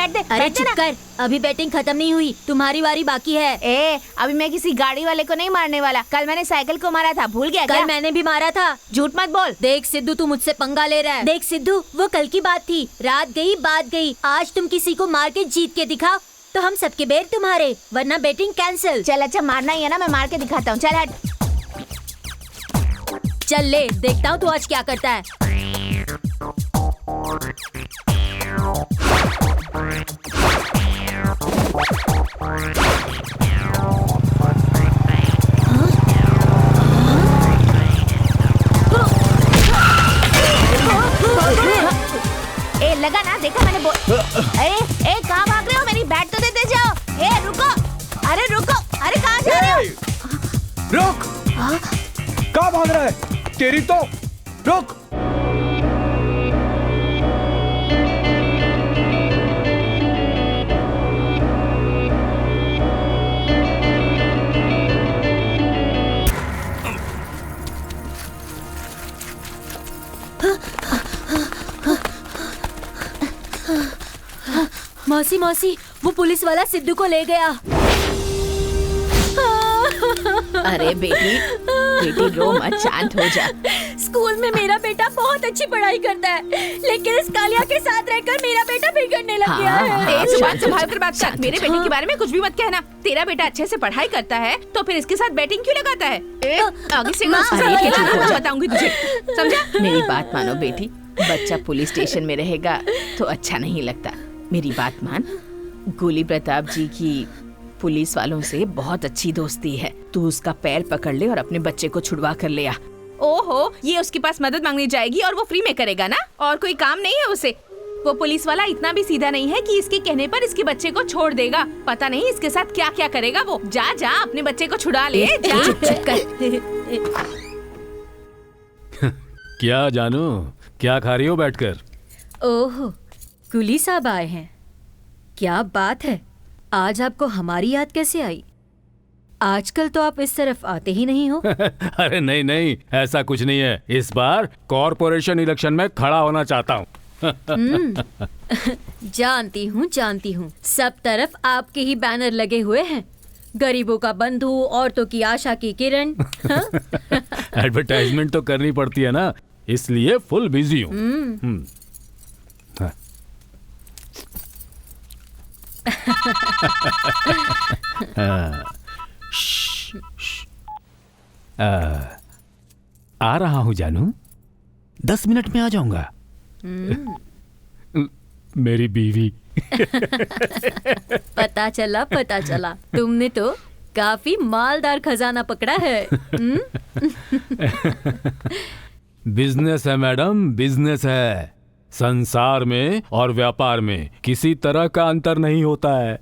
बैठ दे। अरे चुप कर, अभी बैटिंग खत्म नहीं हुई, तुम्हारी बारी बाकी है। अभी मैं किसी गाड़ी वाले को नहीं मारने वाला। कल मैंने साइकिल को मारा था, भूल गया क्या? कल मैंने भी मारा था। झूठ मत बोल। देख सिद्धू, तू मुझसे पंगा ले रहा है। देख सिद्धू, वो कल की बात थी, रात गई बात गई। आज तुम किसी को मार के जीत के दिखाओ तो हम सबके बेर तुम्हारे, वरना बैटिंग कैंसिल। चल अच्छा, मारना ही है ना, मैं मार के दिखाता हूँ। चल हट। चल ले, देखता हूँ तू आज क्या करता है। लगा ना, देखा मैंने कहाँ भाग रहे हो? मेरी बैट तो देते जाओ। रुको, अरे रुको, अरे कहाँ जा रहे हो? रुक, कहाँ भाग रहा है? तेरी तो रुक। मौसी मौसी, वो पुलिस वाला सिद्धू को ले गया। अरे बेटी रो मत, शांत हो जा। स्कूल में मेरा बेटा बहुत अच्छी पढ़ाई करता है, लेकिन इस कालिया के साथ रहकर मेरा बेटा बिगड़ने लग गया है। जुबान संभाल कर बात कर। मेरे बेटे के बारे में कुछ भी मत कहना। तेरा बेटा अच्छे से पढ़ाई करता है तो फिर इसके साथ बैटिंग क्यों लगाता है? आगे से बताऊंगी तुझे, समझा? मेरी बात मानो बेटी, बच्चा पुलिस स्टेशन में रहेगा तो अच्छा नहीं लगता। मेरी बात मान, गोली प्रताप जी की पुलिस वालों से बहुत अच्छी दोस्ती है। तू उसका पैर पकड़ ले और अपने बच्चे को छुड़वा कर ले आ। ओहो, ये उसके पास मदद मांगने जाएगी और वो फ्री में करेगा ना? और कोई काम नहीं है उसे। वो पुलिस वाला इतना भी सीधा नहीं है कि इसके कहने पर इसके बच्चे को छोड़ देगा। पता नहीं इसके साथ क्या क्या करेगा वो। जा जा, अपने बच्चे को छुड़ा ले, जा। चुप कर। क्या जानू, क्या खा रही हो बैठकर? ओहो, कुली साहब आए हैं। क्या बात है, आज आपको हमारी याद कैसे आई? आजकल तो आप इस तरफ आते ही नहीं हो। अरे नहीं नहीं, ऐसा कुछ नहीं है। इस बार कॉर्पोरेशन इलेक्शन में खड़ा होना चाहता हूँ। जानती हूँ, सब तरफ आपके ही बैनर लगे हुए हैं। गरीबों का बंधु, औरतों की आशा की किरण। एडवर्टाइजमेंट तो करनी पड़ती है ना, इसलिए फुल बिजी हूँ। आ रहा हूँ जानू, 10 मिनट में आ जाऊंगा। मेरी बीवी। पता चला, तुमने तो काफी मालदार खजाना पकड़ा है। बिजनेस है मैडम, बिजनेस है। संसार में और व्यापार में किसी तरह का अंतर नहीं होता है।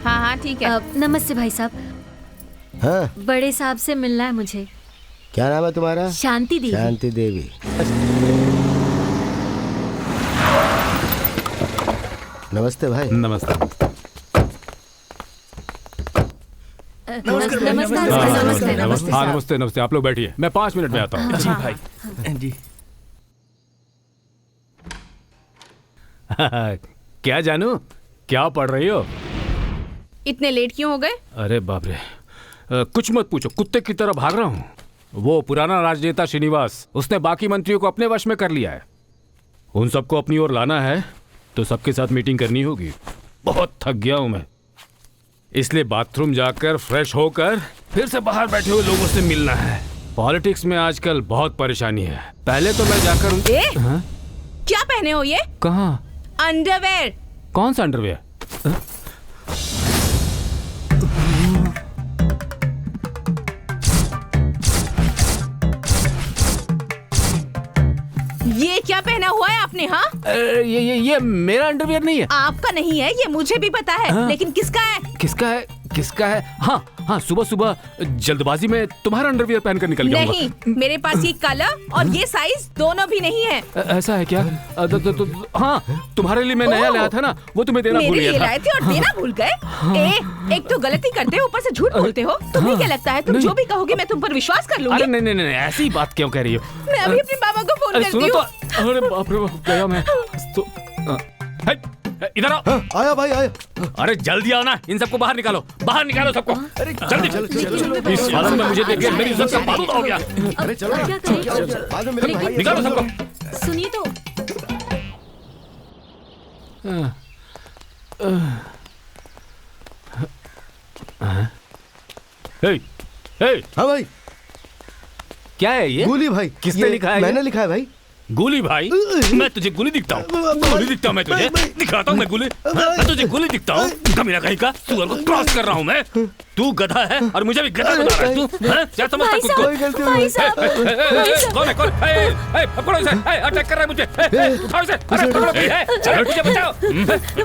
हाँ ठीक है। नमस्ते भाई साहब। हाँ, बड़े साहब से मिलना है मुझे। क्या नाम है तुम्हारा? शांति देवी। शांति देवी। नमस्ते भाई। नमस्ते। नमस्ते। हाँ नमस्ते, आप लोग बैठिए, मैं 5 मिनट में आता हूँ। जी भाई जी। क्या जानू, क्या पढ़ रही हो? इतने लेट क्यों हो गए? अरे बाप रे, कुछ मत पूछो, कुत्ते की तरह भाग रहा हूँ। वो पुराना राजनेता श्रीनिवास, उसने बाकी मंत्रियों को अपने वश में कर लिया है। उन सबको अपनी ओर लाना है तो सबके साथ मीटिंग करनी होगी। बहुत थक गया हूँ मैं, इसलिए बाथरूम जाकर फ्रेश होकर फिर से बाहर बैठे हुए लोगों से मिलना है। पॉलिटिक्स में आजकल बहुत परेशानी है। पहले तो मैं जाकर क्या पहने हो ये? कहाँ? अंडरवेयर। कौन सा अंडरवेयर? ये क्या पहना हुआ है आपने? हाँ, ये मेरा अंडरवियर नहीं है। आपका नहीं है ये मुझे भी पता है, हाँ। लेकिन किसका है? किसका है? किसका है? हाँ हाँ, सुबह सुबह जल्दबाजी में तुम्हारा अंडरवियर पहनकर निकल गया होगा। नहीं, मेरे पास ये कलर और ये साइज दोनों भी नहीं है। ऐसा है क्या? हाँ, तुम्हारे लिए मैं नया ओह। लाया था ना, वो तुम्हें देना भूल मेरे गया लिए था। लाए थे और देना भूल गए? एक तो गलती करते हो, ऊपर से झूठ बोलते हो। तुम्हें क्या लगता है तुम नहीं। जो भी कहोगे मैं तुम पर विश्वास कर लूंगी? अरे नहीं नहीं नहीं, ऐसी बात क्यों कह रही हो? मैं अभी अपने पापा को फोन अरे करती सुनो हूँ। तो, अरे बाप रे बाप, गया मैं तो। इधर आओ। हाँ, आया भाई आया। अरे जल्दी आओ ना, इन सबको बाहर निकालो, बाहर निकालो सबको। अरे जल्दी। इस हालत में मुझे देख के मेरी इज्जत का पाबंद हो गया। अरे चलो क्या करें? बाद में मेरे भाई निकालो सबको। सुनिए तो। हे, हे, हाँ भाई, क्या है ये? गोली भाई। किसने ये लिखा है? मैंने लिखा है भाई। गोली भाई? मैं तुझे गोली दिखता हूँ? गोली दिखता हूँ मैं तुझे? दिखाता हूँ मैं गोली? मैं तुझे गोली दिखता हूँ? कमीना कहीं का, सुअर को क्रॉस कर रहा हूँ मैं। तू गधा है और मुझे भी गधा बना रहा है तू? हैं? क्या समझता है खुद को? कोई गलती नहीं। भाई साहब, कौन है? कौन? पकड़ो इसे! अटैक कर रहा है मुझे! उठाओ इसे! अरे पकड़ो! चलो मुझे बचाओ!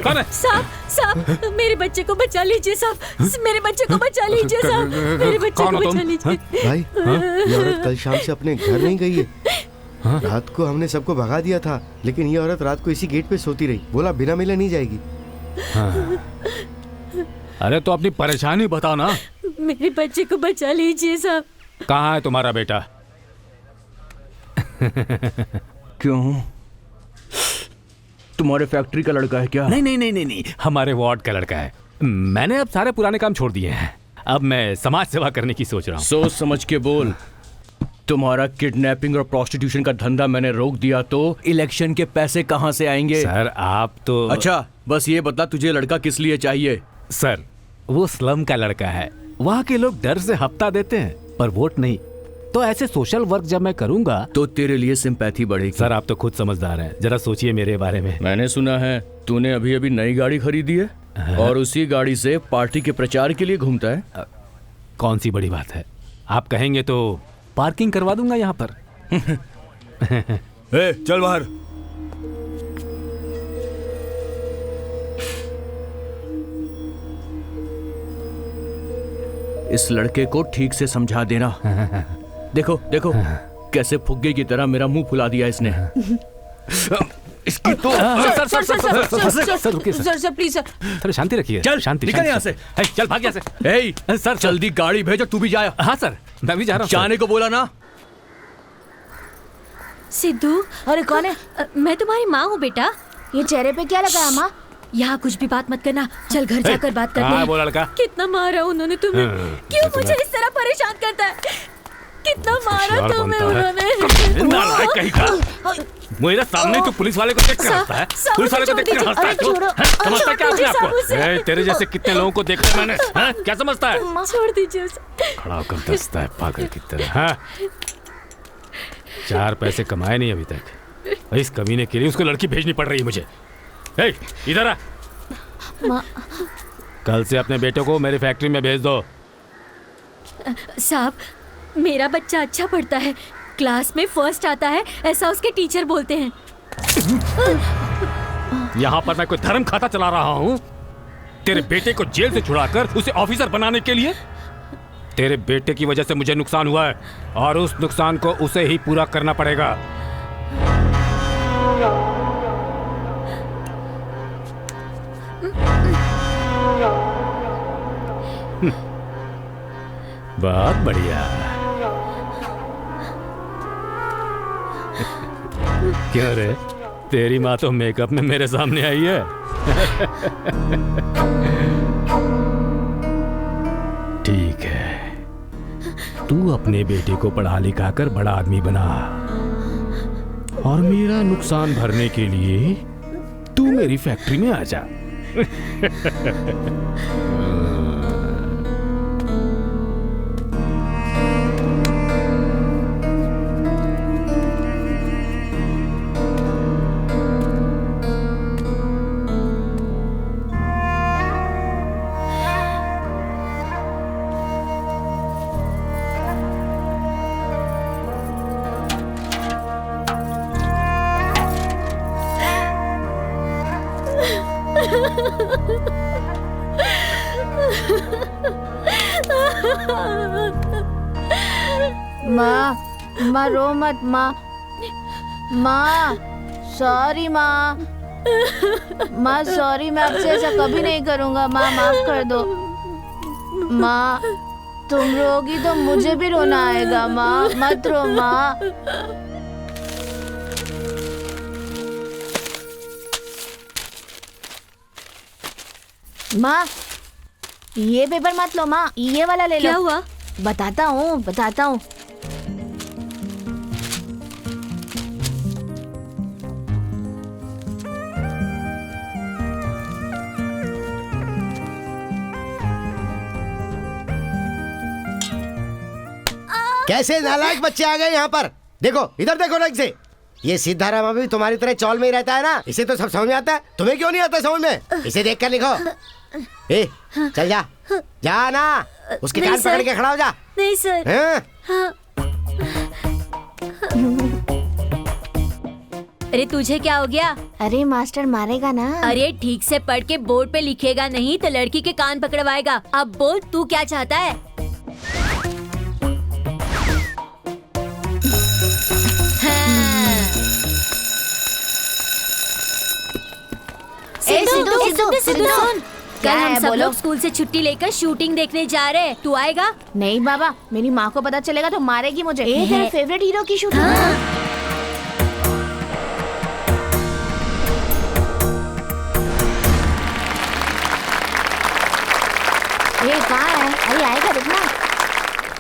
कौन है? साहब, मेरे बच्चे को बचा लीजिए साहब, मेरे बच्चे को बचा लीजिए साहब, मेरे बच्चे कौन को हो तुम? बचा लीजिए। भाई, ये औरत कल शाम से अपने घर नहीं गई है। रात को हमने सबको भगा दिया था, लेकिन ये औरत रात को इसी गेट पे सोती रही। बोला बिना मिले नहीं जाएगी। अरे तो अपनी परेशानी बताओ ना। मेरे बच्चे को बचा लीजिए साहब। कहाँ है तुम्हारा बेटा? क्यों? तुम्हारे फैक्ट्री का लड़का है क्या? नहीं नहीं नहीं नहीं नहीं, हमारे वार्ड का लड़का है। मैंने अब सारे पुराने काम छोड़ दिए हैं। अब मैं समाज सेवा करने की सोच रहा हूँ। सोच समझ के बोल। तुम्हारा किडनैपिंग और प्रोस्टिट्यूशन का धंधा मैंने रोक दिया तो इलेक्शन के पैसे कहाँ से आएंगे? सर आप तो अच्छा, बस ये बता तुझे लड़का किस लिए चाहिए? सर वो स्लम का लड़का है, वहाँ के लोग डर से हफ्ता देते हैं पर वोट नहीं। तो ऐसे सोशल वर्क जब मैं करूंगा तो तेरे लिए सिंपैथी बढ़ेगी। सर आप तो खुद समझदार हैं, जरा सोचिए मेरे बारे में। मैंने सुना है तूने अभी अभी नई गाड़ी खरीदी है और उसी गाड़ी से पार्टी के प्रचार के लिए घूमता है। कौन सी बड़ी बात है? आप कहेंगे तो पार्किंग करवा दूंगा यहाँ पर। ए, चल बाहर। इस लड़के को ठीक से समझा देना। देखो देखो कैसे फुग्गे की तरह मेरा मुंह फुला दिया इसने। इसकी तो सर रुकिए सर। Sir please sir. थोड़ी शांति रखिए। चल, शांति निकल यहाँ से। चल भाग यहाँ से। ए, सर जल्दी गाड़ी भेजो, तू भी जा। हाँ सर मैं भी जा रहा हूँ। जाने को बोला ना। सिद्धू, अरे कौन है? मैं तुम्हारी माँ हूँ बेटा। ये चेहरे पे क्या लगा है माँ? यहाँ कुछ भी बात मत करना, चल घर जाकर बात करते हाँ हैं। वो लड़का कितना मारा उन्होंने तुम्हें? क्यों तुम्हें- मुझे इस तरह परेशान करता है? कितना मारा होशियार तुम्हें बनता है। उन्होंने? नालायक कहीं का। मेरे सामने तू पुलिस वाले को देख कर हंसता है। साहब, पुलिस वाले को देख कर छोड़ हंसता है दीजिए। तू? अरे हैं? समझता क्या अपने छोड़ आप को? दीजिए साहब ए, तेरे जैसे कितने लोगों को देखा है मैंने। हैं? क्या समझता है? छोड़ दीजिए उसे। खड़ा होकर दसता है पागल की तरह। हाँ? 4 पैसे कमाए नहीं अभी तक। इस कमीने के लिए उसको लड़की भेजनी पड़ रही है मुझे। ए, इधर आ। कल से अपने बेटे को मेरी फैक्ट्री में भेज दो। साहब, मेरा बच्चा अच्छा पढ़ता है, क्लास में फर्स्ट आता है, ऐसा उसके टीचर बोलते हैं। यहाँ पर मैं कोई धर्म खाता चला रहा हूँ? तेरे बेटे को जेल से छुड़ाकर उसे ऑफिसर बनाने के लिए? तेरे बेटे की वजह से मुझे नुकसान हुआ है और उस नुकसान को उसे ही पूरा करना पड़ेगा। बहुत बढ़िया। क्यों रे, तेरी माँ तो मेकअप में मेरे सामने आई है। ठीक है, तू अपने बेटे को पढ़ा लिखा कर बड़ा आदमी बना और मेरा नुकसान भरने के लिए तू मेरी फैक्ट्री में आ जा। माँ रो मत माँ। माँ सॉरी माँ। माँ सॉरी, मैं आपसे ऐसा कभी नहीं करूँगा। माँ माफ कर दो। माँ तुम रोगी तो मुझे भी रोना आएगा। माँ मत रो माँ। माँ ये पेपर मत लो माँ, ये वाला ले लो। क्या हुआ? बताता हूँ। कैसे नालायक बच्चे आ गए यहाँ पर। देखो इधर देखो ना इसे। ये सिद्धारामा भी तुम्हारी तरह चौल में ही रहता है ना, इसे तो सब समझ में आता है, तुम्हें क्यों नहीं आता समझ में? इसे देख कर लिखो। ए चल जा, जा ना, उसके कान पकड़ के खड़ा हो जा। नहीं सर। हाँ। अरे तुझे क्या हो गया? अरे मास्टर मारेगा ना। अरे ठीक से पढ़ के बोर्ड पे लिखेगा नहीं तो लड़की के कान पकड़वाएगा। अब बोल तू क्या चाहता है? सिद्धू सुन, क्या कल हम है सब बोलो? लोग स्कूल से छुट्टी लेकर शूटिंग देखने जा रहे हैं। तू आएगा? नहीं बाबा, मेरी माँ को पता चलेगा तो मारेगी मुझे। ये तेरे फेवरेट हीरो की शूटिंग। ये कहाँ है? अरे आएगा रुकना।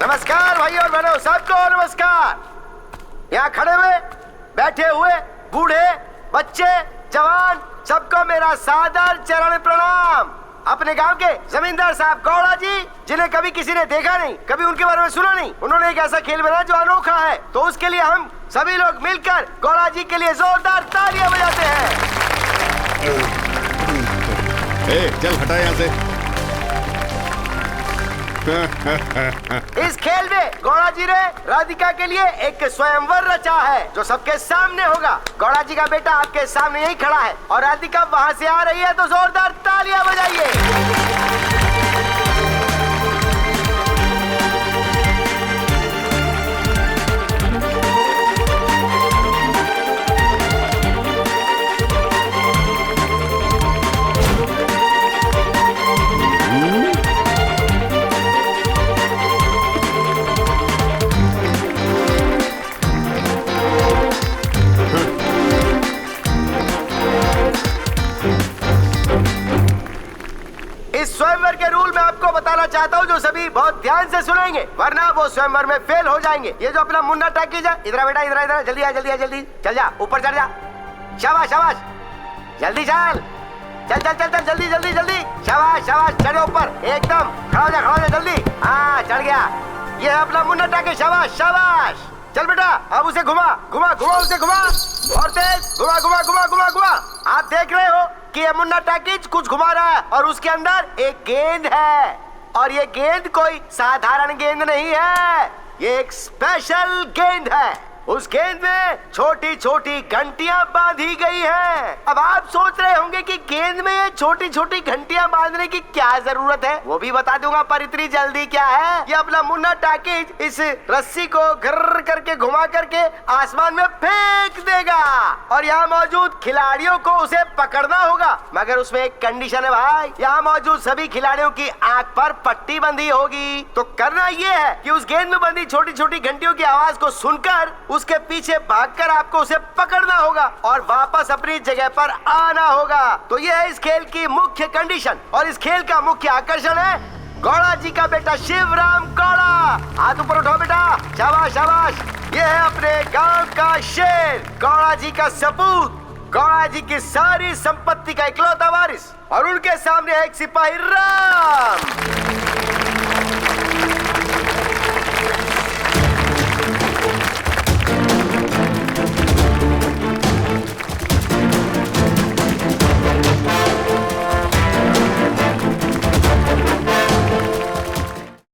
नमस्कार भाई और बहनों, सबको नमस्कार। यहाँ खड़े हुए, बैठे हुए, बूढ़े, बच्चे, जवान, सबको मेरा सादर चरण प्रणाम। अपने गांव के जमींदार साहब गौड़ा जी, जिन्हें कभी किसी ने देखा नहीं, कभी उनके बारे में सुना नहीं, उन्होंने एक ऐसा खेल बनाया जो अनोखा है। तो उसके लिए हम सभी लोग मिलकर गौड़ा जी के लिए जोरदार तालियां बजाते हैं। चल हटा यहाँ से। इस खेल में गौड़ा जी ने राधिका के लिए एक स्वयंवर रचा है जो सबके सामने होगा। गौड़ा जी का बेटा आपके सामने यही खड़ा है और राधिका वहाँ से आ रही है, तो जोरदार तालियां बजाइए। स्वयंवर के रूल मैं आपको बताना चाहता हूँ, जो सभी बहुत ध्यान से सुनेंगे, वरना वो स्वयंवर में फेल हो जाएंगे। ये जो अपना मुन्ना टैकीज है, इधर बेटा, इधर जल्दी आ, जल्दी चल जा, ऊपर चढ़ जा। शाबाश शाबाश, जल्दी चल, चल जल्दी, शाबाश चढ़ो ऊपर, एकदम खड़ा हो जा जल्दी। हाँ चढ़ गया, ये है अपना मुन्ना टैकीज। शाबाश चल बेटा, अब उसे घुमा उसे घुमा, और तेज घुमा। आप देख रहे हो कि ये मुन्ना टैकीज कुछ घुमा रहा है और उसके अंदर एक गेंद है, और ये गेंद कोई साधारण गेंद नहीं है, ये एक स्पेशल गेंद है। उस गेंद में छोटी छोटी घंटियां बांधी गई हैं। अब आप सोच रहे होंगे कि गेंद में ये छोटी छोटी घंटियां बांधने की क्या जरूरत है, वो भी बता दूंगा, पर इतनी जल्दी क्या है। ये अपना मुन्ना टैकीज इस रस्सी को घर करके घुमा करके आसमान में फेंक देगा, और यहाँ मौजूद खिलाड़ियों को उसे पकड़ना होगा। मगर उसमें एक कंडीशन है भाई, यहाँ मौजूद सभी खिलाड़ियों की आंख पर पट्टी बंधी होगी। तो करना ये है कि उस गेंद में बंधी छोटी छोटी घंटियों की आवाज को सुनकर उसके पीछे भागकर आपको उसे पकड़ना होगा और वापस अपनी जगह पर आना होगा। तो यह है इस खेल की मुख्य कंडीशन, और इस खेल का मुख्य आकर्षण है गौड़ा जी का बेटा शिवराम गौड़ा। हाथ ऊपर उठाओ बेटा, शाबाश। यह है अपने गांव का शेर, गौड़ा जी का सपूत, गौड़ा जी की सारी संपत्ति का इकलौता वारिस, और उनके सामने एक सिपाही राम।